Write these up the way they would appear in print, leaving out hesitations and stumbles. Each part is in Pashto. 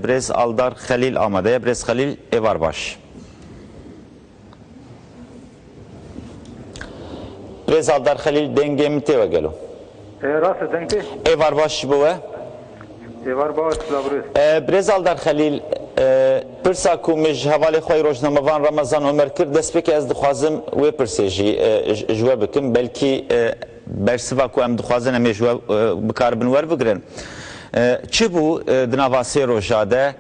برز آلدار خلیل آماده. برز خلیل ایوار باش. برز آلدار خلیل دنگه متی و گلو. راست دنگه. ایوار باش بوه. ایوار باش لابرز. برز آلدار خلیل پرسا کو مج حواله خوی روزنامه‌وان رمضان عمر کرد دست پک از دخوازم و پرسیجی جواب بکم بلکی برسوا کو ام دخوازن ام جواب بکار بنور بگرن. چه بو دنواسی روجاده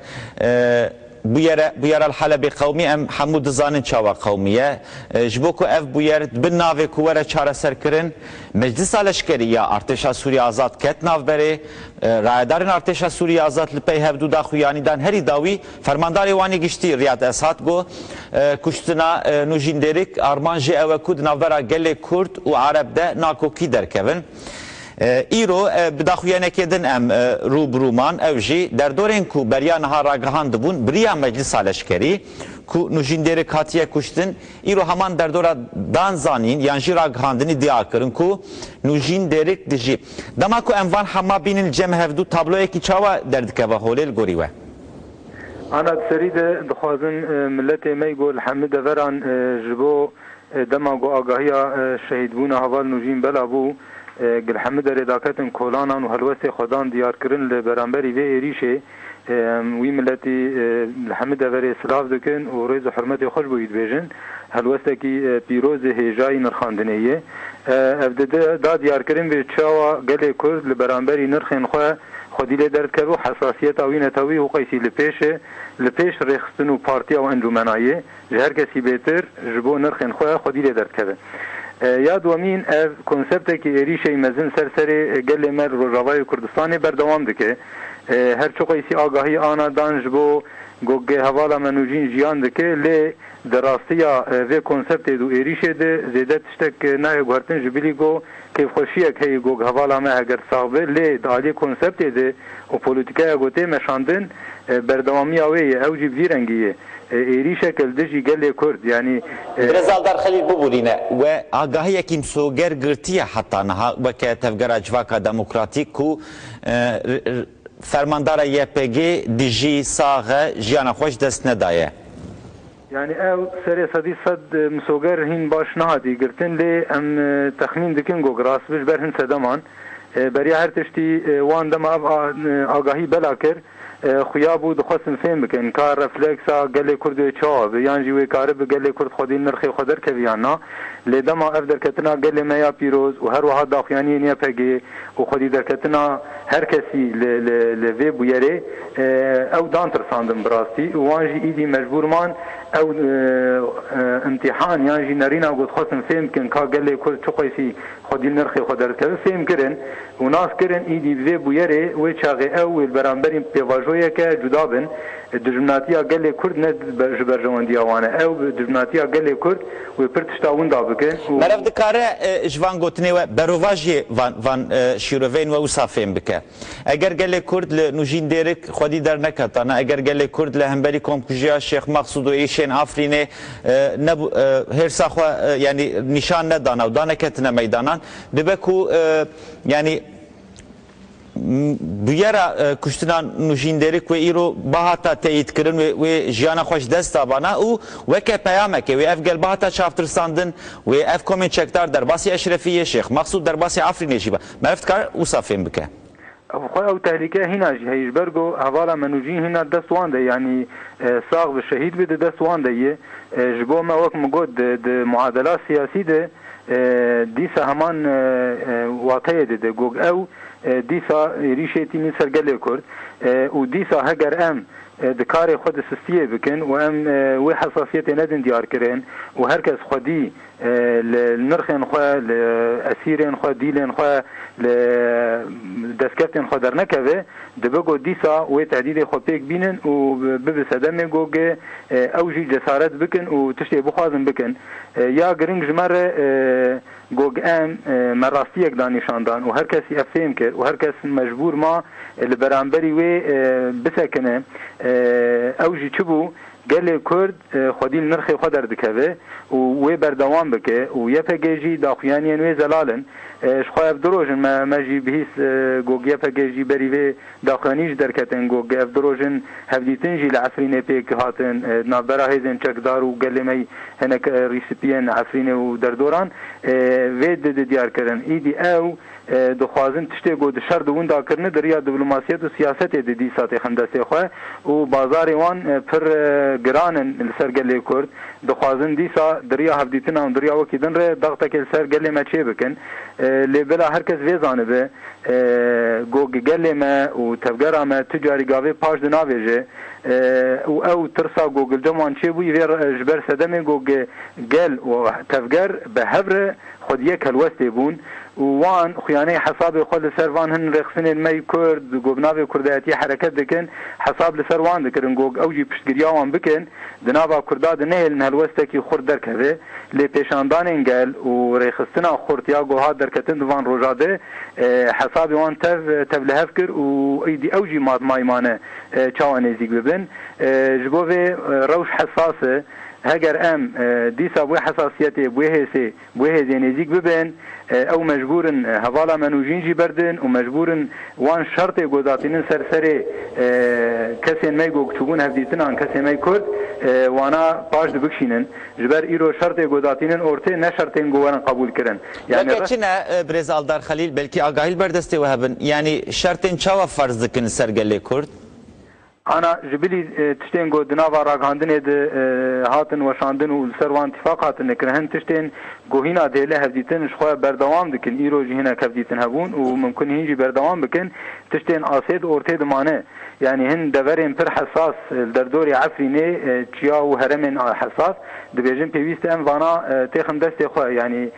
بویار الحلبی قومی ام حمود زانن چاوا قومیه جبوکو اف بویار بن ناوی کوره چاره سر کرن مجلس لشکری یا ارتش سوریه آزاد کت ناو بره رایدارن ارتش سوریه آزاد لپی هفدو دا خویانی دان هری داوی فرمانداری وانی گشتی ریاد اسات گو کشتنا نوجیندریک ارمانجی او کود ناوبرا گله کرد و عرب ده ناکوکی درکون ایرو بداخویانه کدن ام روبرومان اوجی در دورین کو بریان ها راگهاند بون بریا مجلس لشکری کو نوجیندری کاتیه کشتن ایرو همان در دورا دان زانین یانجی راگهاندنی دیا کرن کو نوجیندری دیجی دما کو اموان هما بینن جمع هفدو تابلوی کی چاوا دردکه و هولل گوریوه انا سرید دخوازن ملت می گول حمد وران جبو دما گو آگاهی شهید بون حوال نوجین بلا بو گل حمد رداکتن کولانان و هلوسه خودان دیار کرن لبرانبری و ایریشه وی ملتی حمد وری سلاف دکن و ریز و حرمت خوش بوید بیجن هلوسه کی پیروز هیجای نرخاندنیه افده دا دیار کرن به چاوا گل کرد لبرانبری نرخین خواه خودی درد که و حساسیت آوین تاوی و قیسی لپیش ریخستن و پارتی و انجومنایه جهر کسی بیتر جبو نرخین خواه خودی درد که یاد ومین اف کنسپت که ایریشه مزن سرسری گل مر روجاوای کردستان بردوام دکه هر چو قیسی آگاهی آنا دانج بو گوگه حوالا منوجین جیان دکه لی دراستیا و کنسپت دو ایریشه ده زیده تشتک نه گوهرتن جبیلی گو که خوشیه که گوگ حوالا ما اگر صاحبه لی دالی کنسپت ده و پولیتیکای گوته مشاندن بردوامی آویه او جی ویرنگیه ایری شکل دجی گله کرد یعنی برزال در خلیل ببولینه و آگاهی کیم سوگر گرتیه حتی نها و که تفگر اجواکا دموکراتیک کو فرماندار یپگی دیجی ساغه جیانا خوش دست ندایه يعني او سري صدي صد مسوغر هين باش نهادي قلتن لي ام تخمين دكن جوجراس بش برهن سدمان بري هر تشتي وان دم آگاهی بلاكر خيابو دخواسم فهم بكن كار رفلكسا قال كرد چاو يان جوي كارب قال كرد خودي نرخي خدر كبيانا لدما افدر كتنا قال ما يا بيروز وهر واحد داخياني نيا بهجي وخودي دركتنا هر كسي لفي بويري او دانتر ساندم براستي وانجي ايدي مجبور مان او امتحان يانجي نارينا قد خصم فهم كن كا قال كرد چقيسي خودي نرخي خدر كبي فهم كرن وناس كرن ايدي في بويري وچاغي او البرامبرين بيواجويه که جدا بن دجمناتیا گله کرد نه جبرجواندی آوانه او دجمناتیا گله کرد و پرتشتاون دا بکن مرف دکاره جوان گوتنی و برواجی وان شیروین و وصافین بکه اگر گله کرد لنوجین دیرک خودی در نکتانه اگر گله کرد لهمبری کمکجیا شیخ مقصود و ایشین آفرینه نبو هرسا خو یعنی نشان ندانه و دانه کتنه میدانان دبکو یعنی بیاره کشتن نوجیندریک و ایرو باهاتا تایید کردن و جیانا خوش دست آبانه او وکه پیامه که و افگل باهاتا شافترساندن و اف کومن چکدار در باسی اشرفیه شیخ مقصود در باسی آفرینه جیبه مرفت کار وصافین بکه او تهلیکه هنا جی هیچ برگو حوالا منوجین هنا دست وانده یعنی ساغ و شهید بده دست وانده یه جبو ما وقت مگود معادلات سیاسی ده دیسا همان واقعه ده گوگ او دیسا ریشتی می سرگله کرد و دیسا هگر ام دکار خود سستیه بکن و ام و حساسیت ندن دیار کرن و هر کس خودی لنرخن خواه لأسیرن خواه دیلن خواه لدسکفتن خواه در نکوه دبگو دیسا و تهدید خواه پیک بینن و ببسدم گوگه اوجی جسارت بکن و تشتی بخوازن بکن یا گرنگ جمر گوگ ام مراستی یک دانشاندان و هر کسی افهم کرد و هر کس مجبور ما لبرانبری و بسکنه اوجی چبو گل کرد خودیل نرخ خود در دکوه و وی بردوام بکه و یه پگیجی داخویانی نوی زلالن شخواه دروژن مجی بهیس گوگ یه پگیجی بریوه داخویانیش درکتن گوگ اف دروژن هفدیتن جی لعفرین پیک هاتن نابرا هیزن چکدار و گل می هنک ریسیپین عفرین و در دوران وید دیار کرن ایدی او دخوازن تشتی گود شر دون دا کرنه دریا دیپلماسیت و سیاست دی ساعت خندسته خواه و بازار وان پر گرانن سرگلی کرد دخوازن دیسا دریا هفدیتن و دریا وکیدن ره ضغطه که سرگلی ما چه بکن لبلا هر کس ویزانه به گوگ گلی ما و تفگره ما تجاری گاوه پاش دناویجه او ترسا گوگل جمان چه بوی ویر جبر سدمه گوگ گل و تفگر به هبر خود یک الوسته بون وان خیانه حساب خود سروان هن رخصن می کرد گوبناوی کردایتی حرکت دکن حساب لسروان دکرن گوگ اوجی پشتگیریاوان بکن دنابا کرداد نهل نهلوسته کی خورد درکوه لی پیشاندان انگل و ریخستنا خورتیا گوها درکتن دوان روژاده حساب وان تف لحف کر و ایدی اوجی مایمانه چاوانیزیگ ببن جبوه روش حساسه هگر ام دیسا بوی حساسیتی بوی هزی نزیگ ببن او مجبورن حوالا منوجین جی بردن و مجبورن وان شرط گوداتینن سرسری کسی می گوگ چوبون هفدیتن آن کسی می کرد وانا پاش دبکشینن جبر ایرو شرط گوداتینن ارته نه شرطین گوارن قبول کرن یعنی چنه برز آلدار خلیل بلکی آگاهیل بردسته و هبن یعنی شرطین چاوا فرض دکن سرگلی کرد انا جبلی تشتین گو دناوا راگاندن ده هاتن وشاندن و سروان اتفاق هاتن نکرهن تشتین گوهینا دهله هفدیتن شخواه بردوام دکن ایرو جهینا کفدیتن هبون و ممکن هنجی بردوام بکن تشتین آسید ارته دمانه يعني هن دورين پر حساس در دوري عفريني چيا و هرمين حساس دبيجن بيويست ام وانا تيخم دست خو يعني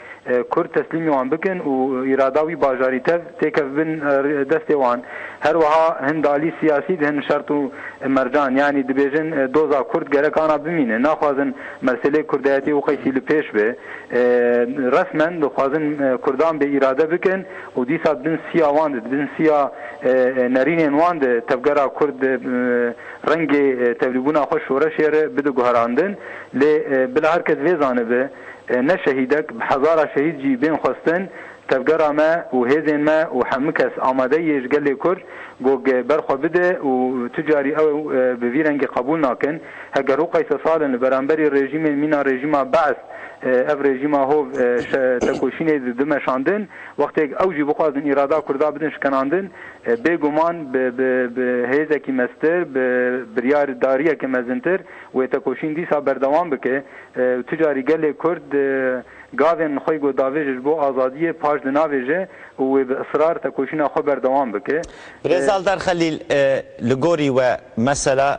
كرد تسليمي وان بكن و اراداوي باجاري تف تيكف بن دست وان هر وها هن دالي سياسي هن شرطو مرجان يعني دبيجن دوزا كرد گرك انا بمينه ناخوازن مسئله كردياتي و قيسي لپيش به رسما دخوازن كردان به اراده بكن و ديسا بن سيا وان بن سيا نرين وان تفگرا کرد رنگ تبلیغونا خوش شورش یاره بده گهراندن لی بلا هر کس ویزانه به نه شهیدک بحزارا شهید جی بین خواستن تفگرا ما و هیزین ما و همه کس آماده یشگل کرد گوگ برخوا بده و تجاری او به وی رنگ قبول ناکن هگر او قیس سالن برانبری رژیم مینا رژیم بعث اف رژیم هو تکوشین دمشاندن وقتی اوجی بخوازن اراده کردا بدن شکناندن بگمان به هیزه کی مستر به بریار داریه که مزنتر و تکوشین دیسا بردوام بکه تجاری گل کرد گاوین خوی گو داویج بو آزادی پاش دناویجه و به اصرار تکوشین خو بردوام بکه رزال در خلیل لگوری و مثلا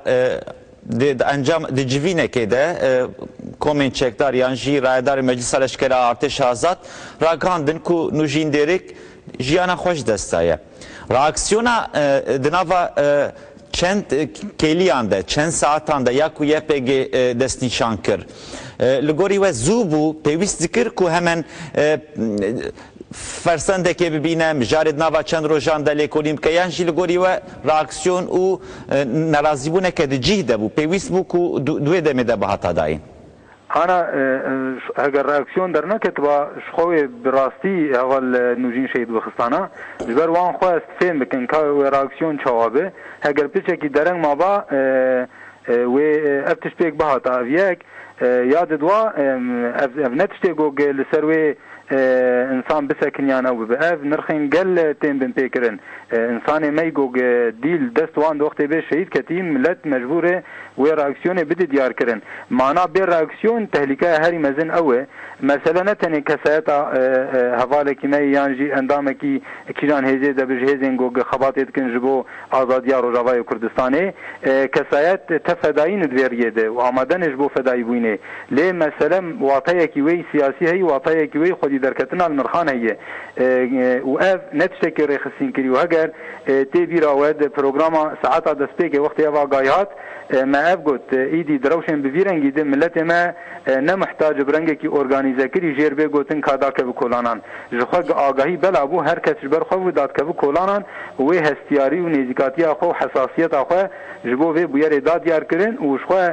انجام دجوینه که ده کومن چکدار یانجی رایدار مجلس لشکر ارتش آزاد راگاندن کو نوجین دیرک جیانا خوش دستایه راکسیونا دناوا چند کلیانده چند ساعتانده یا کو یپگ دست نشان کر لگوری و زوبو پیوست ذکر کو همان فرسنده که ببینم جارد نوا چند روزان دلی کنیم که یعنی لگوری و راکسیون و نرازی بونه که جهده بو پیوست بو کو دوی دمه ده بحث داین انا اگر راکسیون در نکتبا شخوی براستی اول نوجین شهید بخستانا جبر وان خواست فهم بکن که راکسیون چوابه اگر پیچه که درنگ ما با و افتش پیک بحث اویک یاد دوا اف نتشتی گوگ لسروی انسان بسکن یا نو به اف نرخین گل تیم بن پیکرن انسان میگو دیل دست وان وقت به شهید کتیم ملت مجبوره و راکسیون بده دیار کرن معنا به راکسیون تهلیکه هری مزن اوه مثلا نتنی کسایت حواله کی می یانجی اندام کی کیجان هزه د بجهزن گو خباتت کن جبو آزادیا روجاوای کردستانه کسایت تفداین دوریده و آمدن جبو فدای بوینه بینه لی مثلا واقعی کی وی سیاسی هی واقعی کی وی خودی درکتن المرخان هیه و اف نتشک رخصین کری و اگر تی بیرا ود پروگرام ساعت دسته که وقتی اوا گایات ما اف گوت ایدی دروشن بویرنگی ده ملت ما نه محتاج برنگه کی ارگانیزه کری جیر به گوتن کادا که کولانان جخوا آگاهی بلا بو هر کس بر خو داد که کولانان و هستیاری و نزیکاتی خو حساسیت خو جبو به بویر داد دیار کرن و شخوا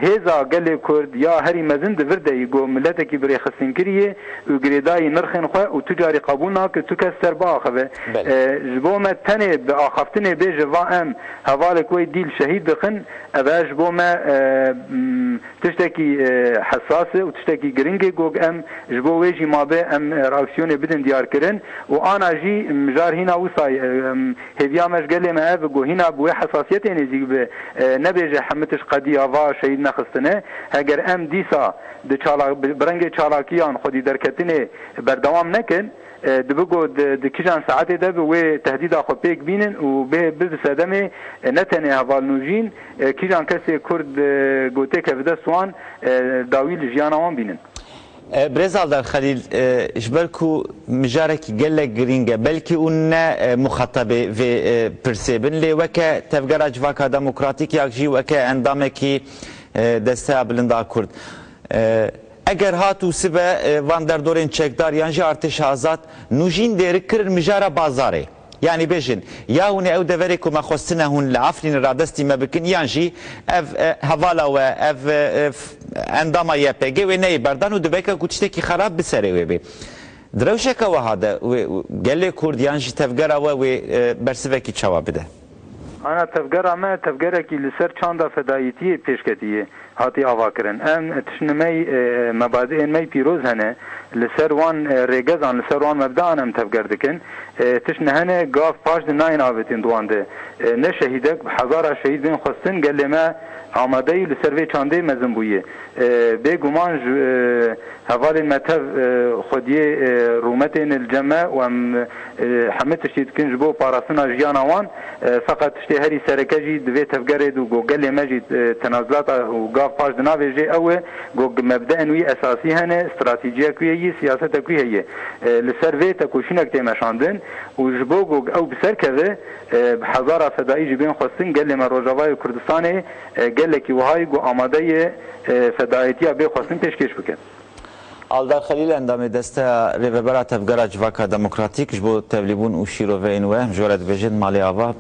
هزا گل کرد یا هری مزن دورده یگو ملت کی بری خصین کریه و گریدای نرخن خو و تجاری قبول ناک تو کس سر با خو جبو ما تنه به اخفتنه به جوا ام حواله کوی دیل شهید بخن اباش بو ما تشتکی حساسه و تشتکی گرینگه گوگ ام جبو ویجی ما به ام راکسیون بدن دیار کرن و آنا جی مجار هینا وصای هیویا مشگله ما اب گو هینا بو حساسیت نزیگ به نبیجه حمتش قدی آوا شهید نخستنه اگر ام دیسا برنگ چالاکیان خودی درکتنه بردوام نکن دبگو دکیجان ساعت ده به تهدید خو پیک بینن و به بسدمه نتنه حوال نوجین کیجان کسی کرد گوته که بده سوان داویل جیانوان بینن برزال در خلیل جبركو مجارك قال جرينجا بلكي اون مخاطبه في برسيبن لي وكا تفجر اجواكا ديمقراطيك ياكجي وكا اندامكي دستا بلندا كرد اگر هاتو سبه وان در دورين چکدار یانجی ارتش آزاد نوجین دیرکر مجارا بازاره يعني بيجن يا هون او دفريكو ما خصنا هون لعفلين رادستي ما بكن يانجي اف هوالا و اف عندما يبقى وني بردان ودبيكا كوتشتكي خراب بسري بي دروشك وهذا قال لي كورد يانجي تفقرا و برسفكي جواب ده انا تفقرا ما تفقرا كي لسر چاندا فدايتي پیشکتیه هاتی آوا کرن ام تشنمی مبادئ می پیروز هنه لسر وان ریگزان لسر وان مبدأ ام تفقر دکن تشنهنه گاف پاش ناین آوتین دوانده نه شهیدک هزار شهید بین خستن گل ما آماده لسر وی چانده مزن بویه به گمان حوال متف خودی رومتین الجمع و حمد تشتید کنج بو پاراسنا جیانوان فقط تشتی هری سرکجی دوی تفقر دو گل مجید تنازلات و گاف پاش دناویجه اوه گو مبدأ نوی اساسی هنه استراتیجیه کویه سیاست کویه لسر وی تکوشینک تیمشاندن و جبو گو او بسر که هزار فدایی جبین خواستن گل ما روجاوای کردستانه گل کی وهای گو آماده فدایتی به خواستن پیشکش بکن آلدار خلیل اندام دسته ریوبرات افگار اجواکا دموکراتیک جبو تبلیبون و شیرو و اینوه جورت بجن مالی آوا